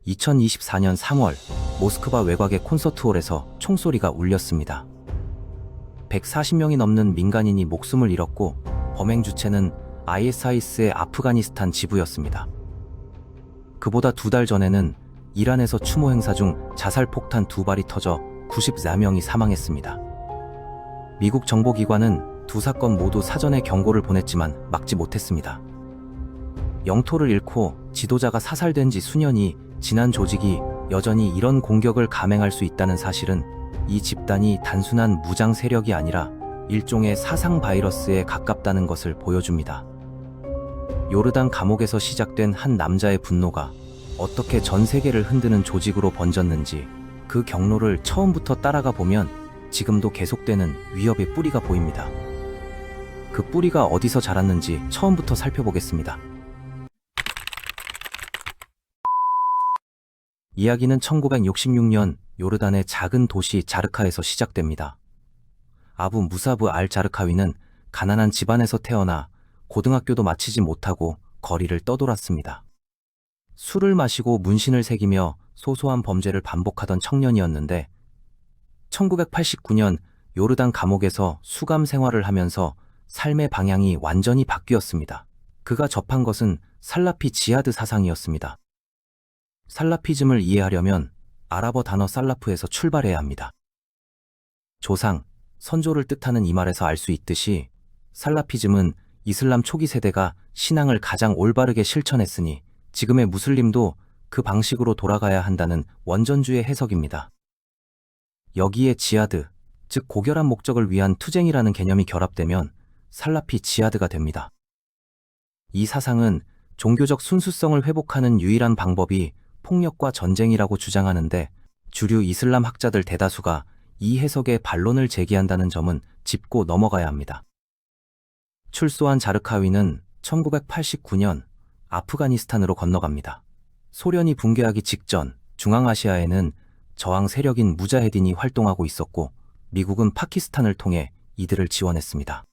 2024년 3월 모스크바 외곽의 콘서트홀에서 총소리가 울렸습니다. 140명이 넘는 민간인이 목숨을 잃었고 범행 주체는 ISIS의 아프가니스탄 지부였습니다. 그보다 2달 전에는 이란에서 추모 행사 중 자살폭탄 2발이 터져 94명이 사망했습니다. 미국 정보기관은 두 사건 모두 사전에 경고를 보냈지만 막지 못했습니다. 영토를 잃고 지도자가 사살된 지 수년이 지난 조직이 여전히 이런 공격을 감행할 수 있다는 사실은 이 집단이 단순한 무장 세력이 아니라 일종의 사상 바이러스에 가깝다는 것을 보여줍니다. 요르단 감옥에서 시작된 한 남자의 분노가 어떻게 전 세계를 흔드는 조직으로 번졌는지 그 경로를 처음부터 따라가 보면 지금도 계속되는 위협의 뿌리가 보입니다. 그 뿌리가 어디서 자랐는지 처음부터 살펴보겠습니다. 이야기는 1966년 요르단의 작은 도시 자르카에서 시작됩니다. 아부 무사브 알 자르카위는 가난한 집안에서 태어나 고등학교도 마치지 못하고 거리를 떠돌았습니다. 술을 마시고 문신을 새기며 소소한 범죄를 반복하던 청년이었는데 1989년 요르단 감옥에서 수감 생활을 하면서 삶의 방향이 완전히 바뀌었습니다. 그가 접한 것은 살라피 지하드 사상이었습니다. 살라피즘을 이해하려면 아랍어 단어 살라프에서 출발해야 합니다. 조상, 선조를 뜻하는 이 말에서 알 수 있듯이 살라피즘은 이슬람 초기 세대가 신앙을 가장 올바르게 실천했으니 지금의 무슬림도 그 방식으로 돌아가야 한다는 원전주의 해석입니다. 여기에 지하드, 즉 고결한 목적을 위한 투쟁이라는 개념이 결합되면 살라피 지하드가 됩니다. 이 사상은 종교적 순수성을 회복하는 유일한 방법이 폭력과 전쟁이라고 주장하는데 주류 이슬람 학자들 대다수가 이 해석에 반론을 제기한다는 점은 짚고 넘어가야 합니다. 출소한 자르카위는 1989년 아프가니스탄으로 건너갑니다. 소련이 붕괴하기 직전 중앙아시아에는 저항 세력인 무자헤딘이 활동하고 있었고 미국은 파키스탄을 통해 이들을 지원했습니다.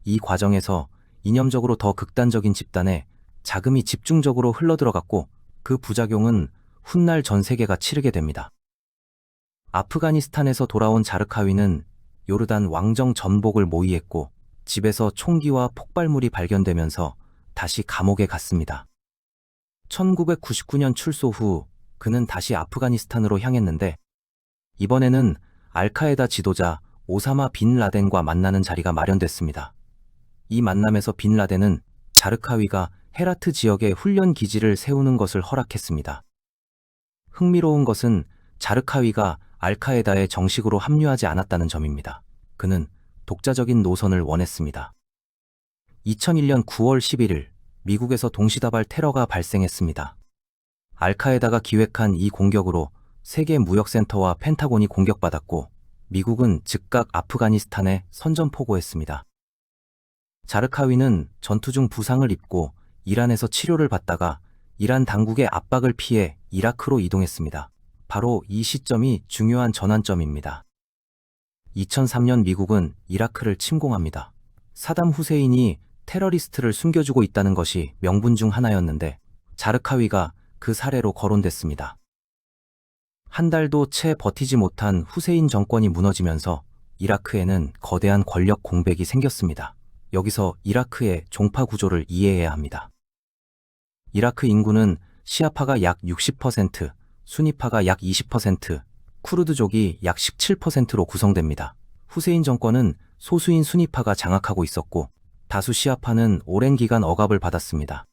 이 과정에서 이념적으로 더 극단적인 집단에 자금이 집중적으로 흘러들어갔고 그 부작용은 훗날 전 세계가 치르게 됩니다. 아프가니스탄에서 돌아온 자르카위는 요르단 왕정 전복을 모의했고 집에서 총기와 폭발물이 발견되면서 다시 감옥에 갔습니다. 1999년 출소 후 그는 다시 아프가니스탄으로 향했는데 이번에는 알카에다 지도자 오사마 빈 라덴과 만나는 자리가 마련됐습니다. 이 만남에서 빈 라덴은 자르카위가 헤라트 지역에 훈련 기지를 세우는 것을 허락했습니다. 흥미로운 것은 자르카위가 알카에다에 정식으로 합류하지 않았다는 점입니다. 그는 독자적인 노선을 원했습니다. 2001년 9월 11일 미국에서 동시다발 테러가 발생했습니다. 알카에다가 기획한 이 공격으로 세계 무역센터와 펜타곤이 공격받았고 미국은 즉각 아프가니스탄에 선전포고했습니다. 자르카위는 전투 중 부상을 입고 이란에서 치료를 받다가 이란 당국의 압박을 피해 이라크로 이동했습니다. 바로 이 시점이 중요한 전환점입니다. 2003년 미국은 이라크를 침공합니다. 사담 후세인이 테러리스트를 숨겨주고 있다는 것이 명분 중 하나였는데 자르카위가 그 사례로 거론됐습니다. 한 달도 채 버티지 못한 후세인 정권이 무너지면서 이라크에는 거대한 권력 공백이 생겼습니다. 여기서 이라크의 종파 구조를 이해해야 합니다. 이라크 인구는 시아파가 약 60%, 수니파가 약 20%, 쿠르드족이 약 17%로 구성됩니다. 후세인 정권은 소수인 수니파가 장악하고 있었고 다수 시아파는 오랜 기간 억압을 받았습니다.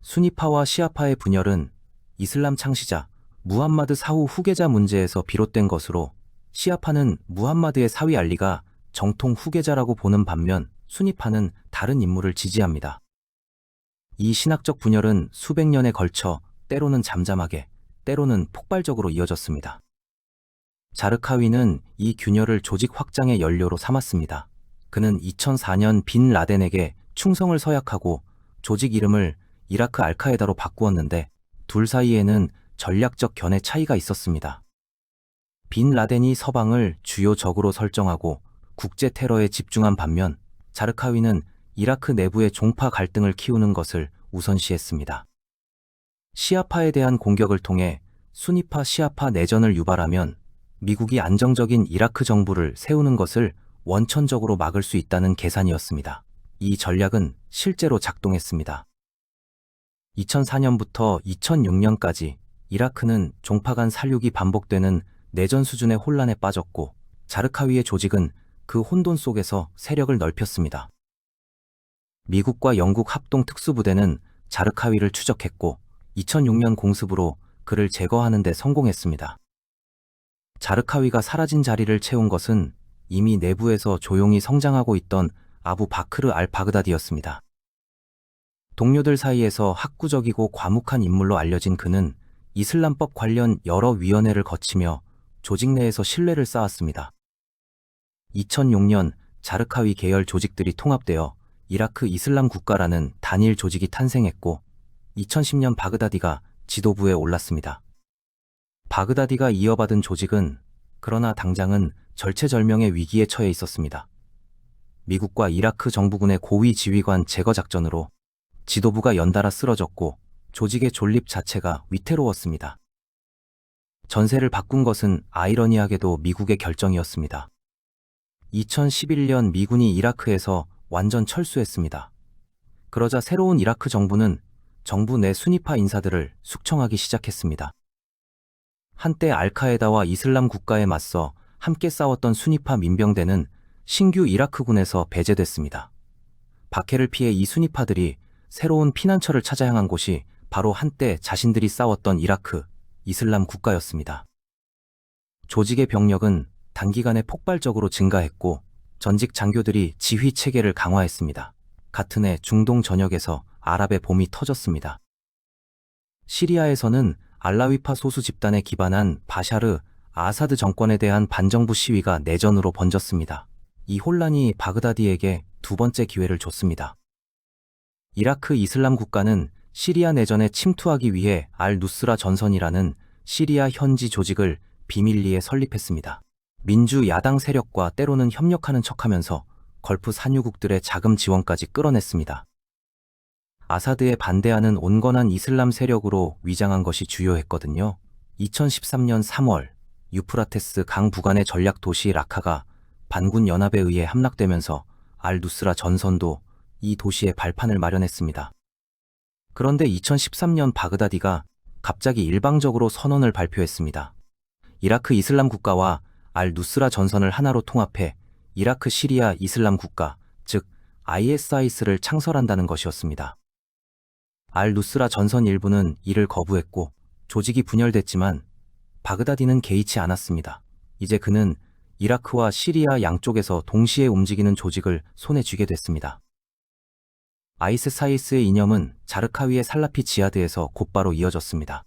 수니파와 시아파의 분열은 이슬람 창시자 무함마드 사후 후계자 문제에서 비롯된 것으로 시아파는 무함마드의 사위 알리가 정통 후계자라고 보는 반면 수니파는 다른 인물을 지지합니다. 이 신학적 분열은 수백 년에 걸쳐 때로는 잠잠하게, 때로는 폭발적으로 이어졌습니다. 자르카위는 이 균열을 조직 확장의 연료로 삼았습니다. 그는 2004년 빈 라덴에게 충성을 서약하고 조직 이름을 이라크 알카에다로 바꾸었는데 둘 사이에는 전략적 견해 차이가 있었습니다. 빈 라덴이 서방을 주요 적으로 설정하고 국제 테러에 집중한 반면 자르카위는 이라크 내부의 종파 갈등을 키우는 것을 우선시했습니다. 시아파에 대한 공격을 통해 수니파 시아파 내전을 유발하면 미국이 안정적인 이라크 정부를 세우는 것을 원천적으로 막을 수 있다는 계산이었습니다. 이 전략은 실제로 작동했습니다. 2004년부터 2006년까지 이라크는 종파 간 살육이 반복되는 내전 수준의 혼란에 빠졌고, 자르카위의 조직은 그 혼돈 속에서 세력을 넓혔습니다. 미국과 영국 합동 특수부대는 자르카위를 추적했고 2006년 공습으로 그를 제거하는 데 성공했습니다. 자르카위가 사라진 자리를 채운 것은 이미 내부에서 조용히 성장하고 있던 아부 바크르 알 바그다디였습니다. 동료들 사이에서 학구적이고 과묵한 인물로 알려진 그는 이슬람법 관련 여러 위원회를 거치며 조직 내에서 신뢰를 쌓았습니다. 2006년 자르카위 계열 조직들이 통합되어 이라크 이슬람 국가라는 단일 조직이 탄생했고 2010년 바그다디가 지도부에 올랐습니다. 바그다디가 이어받은 조직은 그러나 당장은 절체절명의 위기에 처해 있었습니다. 미국과 이라크 정부군의 고위 지휘관 제거 작전으로 지도부가 연달아 쓰러졌고 조직의 존립 자체가 위태로웠습니다. 전세를 바꾼 것은 아이러니하게도 미국의 결정이었습니다. 2011년 미군이 이라크에서 완전 철수했습니다. 그러자 새로운 이라크 정부는 정부 내 수니파 인사들을 숙청하기 시작했습니다. 한때 알카에다와 이슬람 국가에 맞서 함께 싸웠던 수니파 민병대는 신규 이라크군에서 배제됐습니다. 박해를 피해 이 수니파들이 새로운 피난처를 찾아 향한 곳이 바로 한때 자신들이 싸웠던 이라크 이슬람 국가였습니다. 조직의 병력은 단기간에 폭발적으로 증가했고 전직 장교들이 지휘 체계를 강화했습니다. 같은 해 중동 전역에서 아랍의 봄이 터졌습니다. 시리아에서는 알라위파 소수 집단에 기반한 바샤르 아사드 정권에 대한 반정부 시위가 내전으로 번졌습니다. 이 혼란이 바그다디에게 두 번째 기회를 줬습니다. 이라크 이슬람 국가는 시리아 내전에 침투하기 위해 알-누스라 전선이라는 시리아 현지 조직을 비밀리에 설립했습니다. 민주 야당 세력과 때로는 협력하는 척하면서 걸프 산유국들의 자금 지원까지 끌어냈습니다. 아사드에 반대하는 온건한 이슬람 세력으로 위장한 것이 주요했거든요. 2013년 3월 유프라테스 강 부근의 전략 도시 라카가 반군 연합에 의해 함락되면서 알-누스라 전선도 이 도시에 발판을 마련했습니다. 그런데 2013년 바그다디가 갑자기 일방적으로 선언을 발표했습니다. 이라크 이슬람 국가와 알-누스라 전선을 하나로 통합해 이라크 시리아 이슬람 국가, 즉 ISIS를 창설한다는 것이었습니다. 알-누스라 전선 일부는 이를 거부했고 조직이 분열됐지만 바그다디는 개의치 않았습니다. 이제 그는 이라크와 시리아 양쪽에서 동시에 움직이는 조직을 손에 쥐게 됐습니다. ISIS의 이념은 자르카위의 살라피 지하드에서 곧바로 이어졌습니다.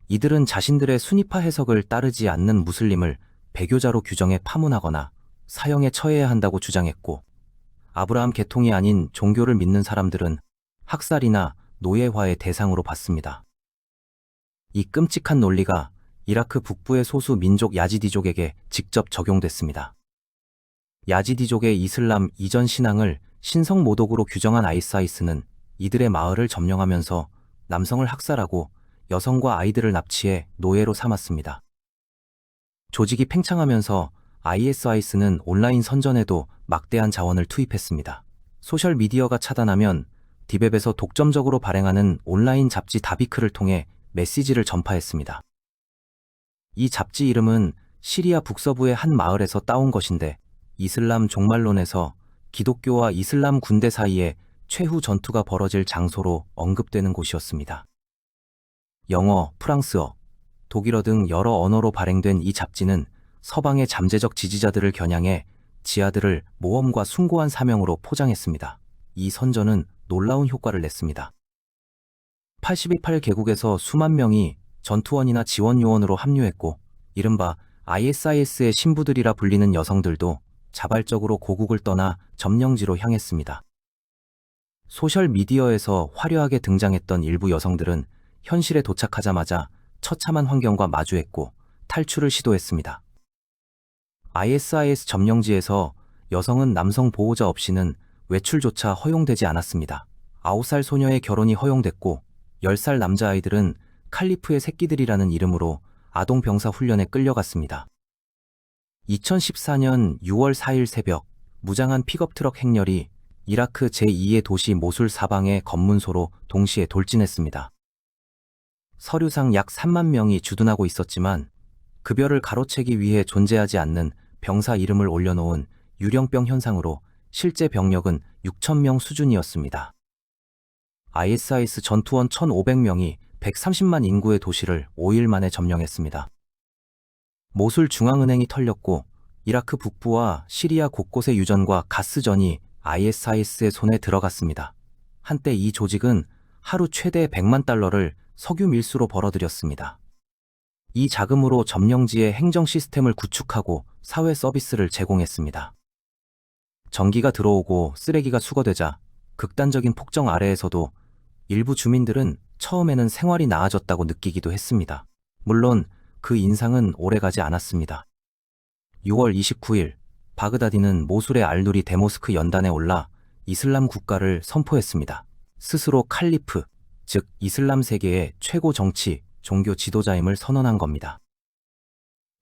이들은 자신들의 수니파 해석을 따르지 않는 무슬림을 배교자로 규정해 파문하거나 사형에 처해야 한다고 주장했고, 아브라함 계통이 아닌 종교를 믿는 사람들은 학살이나 노예화의 대상으로 봤습니다. 이 끔찍한 논리가 이라크 북부의 소수 민족 야지디족에게 직접 적용됐습니다. 야지디족의 이슬람 이전 신앙을 신성 모독으로 규정한 ISIS는 이들의 마을을 점령하면서 남성을 학살하고 여성과 아이들을 납치해 노예로 삼았습니다. 조직이 팽창하면서 ISIS는 온라인 선전에도 막대한 자원을 투입했습니다. 소셜미디어가 차단하면 디웹에서 독점적으로 발행하는 온라인 잡지 다비크를 통해 메시지를 전파했습니다. 이 잡지 이름은 시리아 북서부의 한 마을에서 따온 것인데 이슬람 종말론에서 기독교와 이슬람 군대 사이에 최후 전투가 벌어질 장소로 언급되는 곳이었습니다. 영어, 프랑스어, 독일어 등 여러 언어로 발행된 이 잡지는 서방의 잠재적 지지자들을 겨냥해 지하드를 모험과 숭고한 사명으로 포장했습니다. 이 선전은 놀라운 효과를 냈습니다. 88개국에서 수만 명이 전투원이나 지원 요원으로 합류했고, 이른바 ISIS의 신부들이라 불리는 여성들도 자발적으로 고국을 떠나 점령지로 향했습니다. 소셜미디어에서 화려하게 등장했던 일부 여성들은 현실에 도착하자마자 처참한 환경과 마주했고 탈출을 시도했습니다. ISIS 점령지에서 여성은 남성 보호자 없이는 외출조차 허용되지 않았습니다. 9살 소녀의 결혼이 허용됐고 10살 남자아이들은 칼리프의 새끼들이라는 이름으로 아동병사 훈련에 끌려갔습니다. 2014년 6월 4일 새벽, 무장한 픽업트럭 행렬이 이라크 제2의 도시 모술 사방의 검문소로 동시에 돌진했습니다. 서류상 약 3만 명이 주둔하고 있었지만 급여를 가로채기 위해 존재하지 않는 병사 이름을 올려놓은 유령병 현상으로 실제 병력은 6,000명 수준이었습니다. ISIS 전투원 1,500명이 130만 인구의 도시를 5일 만에 점령했습니다. 모술 중앙은행이 털렸고 이라크 북부와 시리아 곳곳의 유전과 가스전이 ISIS의 손에 들어갔습니다. 한때 이 조직은 하루 최대 100만 달러를 석유 밀수로 벌어들였습니다. 이 자금으로 점령지의 행정 시스템을 구축하고 사회 서비스를 제공했습니다. 전기가 들어오고 쓰레기가 수거되자 극단적인 폭정 아래에서도 일부 주민들은 처음에는 생활이 나아졌다고 느끼기도 했습니다. 물론 그 인상은 오래가지 않았습니다. 6월 29일 바그다디는 모술의 알누리 데모스크 연단에 올라 이슬람 국가를 선포했습니다. 스스로 칼리프, 즉 이슬람 세계의 최고 정치, 종교 지도자임을 선언한 겁니다.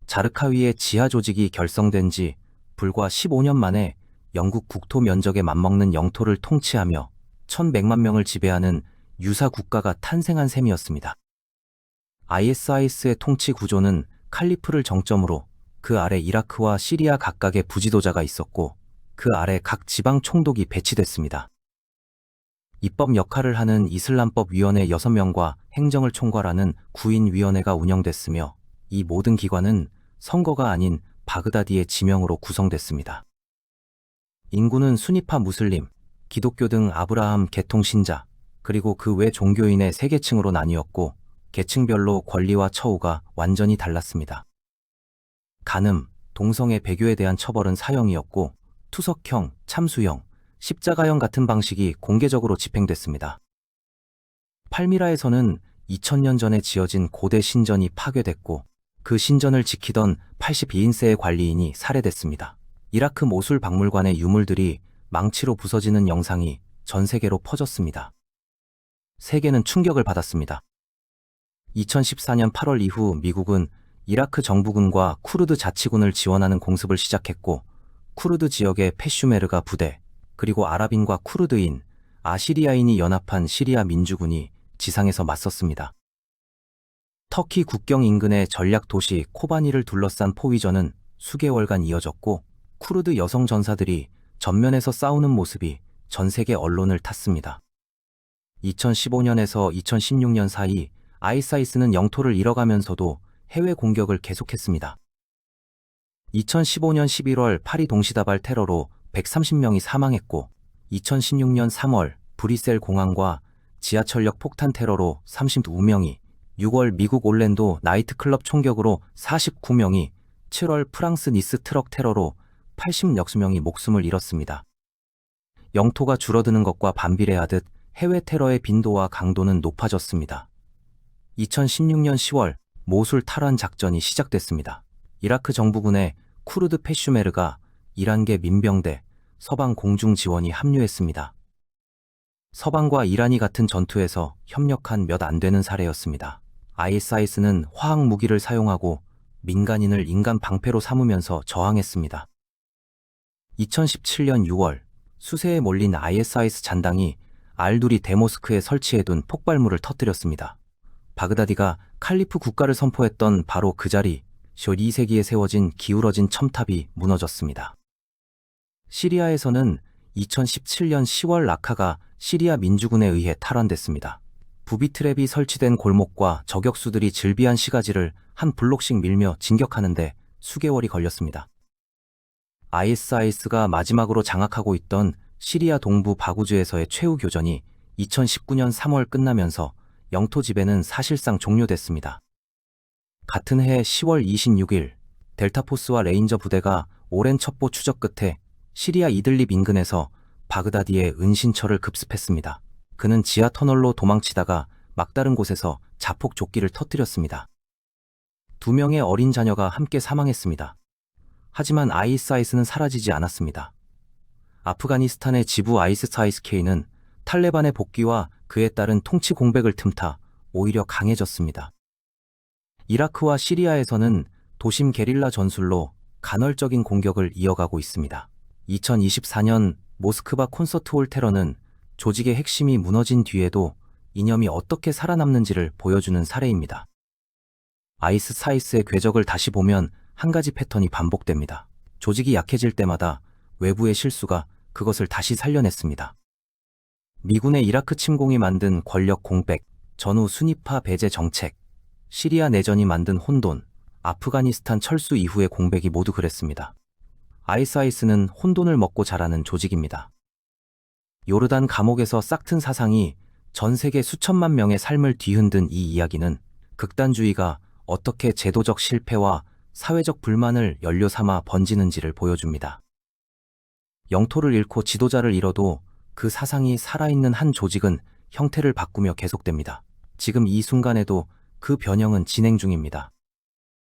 자르카위의 지하 조직이 결성된 지 불과 15년 만에 영국 국토 면적에 맞먹는 영토를 통치하며 1,100만 명을 지배하는 유사 국가가 탄생한 셈이었습니다. ISIS의 통치 구조는 칼리프를 정점으로 그 아래 이라크와 시리아 각각의 부지도자가 있었고 그 아래 각 지방 총독이 배치됐습니다. 입법 역할을 하는 이슬람법위원회 6명과 행정을 총괄하는 구인위원회가 운영됐으며 이 모든 기관은 선거가 아닌 바그다디의 지명으로 구성됐습니다. 인구는 수니파 무슬림, 기독교 등 아브라함 계통 신자, 그리고 그 외 종교인의 세 계층으로 나뉘었고 계층별로 권리와 처우가 완전히 달랐습니다. 간음, 동성애 배교에 대한 처벌은 사형이었고 투석형, 참수형, 십자가형 같은 방식이 공개적으로 집행됐습니다. 팔미라에서는 2000년 전에 지어진 고대 신전이 파괴됐고 그 신전을 지키던 82인세의 관리인이 살해됐습니다. 이라크 모술 박물관의 유물들이 망치로 부서지는 영상이 전 세계로 퍼졌습니다. 세계는 충격을 받았습니다. 2014년 8월 이후 미국은 이라크 정부군과 쿠르드 자치군을 지원하는 공습을 시작했고 쿠르드 지역의 페슈메르가 부대, 그리고 아랍인과 쿠르드인, 아시리아인이 연합한 시리아 민주군이 지상에서 맞섰습니다. 터키 국경 인근의 전략 도시 코바니를 둘러싼 포위전은 수개월간 이어졌고 쿠르드 여성 전사들이 전면에서 싸우는 모습이 전 세계 언론을 탔습니다. 2015년에서 2016년 사이 ISIS는 영토를 잃어가면서도 해외 공격을 계속했습니다. 2015년 11월 파리 동시다발 테러로 130명이 사망했고 2016년 3월 브뤼셀 공항과 지하철역 폭탄 테러로 32명이, 6월 미국 올랜도 나이트클럽 총격으로 49명이, 7월 프랑스 니스 트럭 테러로 80여 명이 목숨을 잃었습니다. 영토가 줄어드는 것과 반비례하듯 해외 테러의 빈도와 강도는 높아졌습니다. 2016년 10월 모술 탈환 작전이 시작됐습니다. 이라크 정부군의 쿠르드 페슈메르가 이란계 민병대, 서방 공중 지원이 합류했습니다. 서방과 이란이 같은 전투에서 협력한 몇 안 되는 사례였습니다. ISIS는 화학 무기를 사용하고 민간인을 인간 방패로 삼으면서 저항했습니다. 2017년 6월 수세에 몰린 ISIS 잔당이 알두리 데모스크에 설치해둔 폭발물을 터뜨렸습니다. 바그다디가 칼리프 국가를 선포했던 바로 그 자리, 숏 2세기에 세워진 기울어진 첨탑이 무너졌습니다. 시리아에서는 2017년 10월 라카가 시리아 민주군에 의해 탈환됐습니다. 부비트랩이 설치된 골목과 저격수들이 질비한 시가지를 한 블록씩 밀며 진격하는데 수개월이 걸렸습니다. ISIS가 마지막으로 장악하고 있던 시리아 동부 바구즈에서의 최후 교전이 2019년 3월 끝나면서 영토 지배는 사실상 종료됐습니다. 같은 해 10월 26일 델타포스와 레인저 부대가 오랜 첩보 추적 끝에 시리아 이들립 인근에서 바그다디의 은신처를 급습했습니다. 그는 지하 터널로 도망치다가 막다른 곳에서 자폭 조끼를 터뜨렸습니다. 2명의 어린 자녀가 함께 사망했습니다. 하지만 ISIS는 사라지지 않았습니다. 아프가니스탄의 지부 ISISK는 탈레반의 복귀와 그에 따른 통치 공백을 틈타 오히려 강해졌습니다. 이라크와 시리아에서는 도심 게릴라 전술로 간헐적인 공격을 이어가고 있습니다. 2024년 모스크바 콘서트홀 테러는 조직의 핵심이 무너진 뒤에도 이념이 어떻게 살아남는지를 보여주는 사례입니다. 아이스사이스의 궤적을 다시 보면 한 가지 패턴이 반복됩니다. 조직이 약해질 때마다 외부의 실수가 그것을 다시 살려냈습니다. 미군의 이라크 침공이 만든 권력 공백, 전후 순위파 배제 정책, 시리아 내전이 만든 혼돈, 아프가니스탄 철수 이후의 공백이 모두 그랬습니다. 아이스는 혼돈을 먹고 자라는 조직입니다. 요르단 감옥에서 싹튼 사상이 전 세계 수천만 명의 삶을 뒤흔든 이 이야기는 극단주의가 어떻게 제도적 실패와 사회적 불만을 연료 삼아 번지는지를 보여줍니다. 영토를 잃고 지도자를 잃어도 그 사상이 살아있는 한 조직은 형태를 바꾸며 계속됩니다. 지금 이 순간에도 그 변형은 진행 중입니다.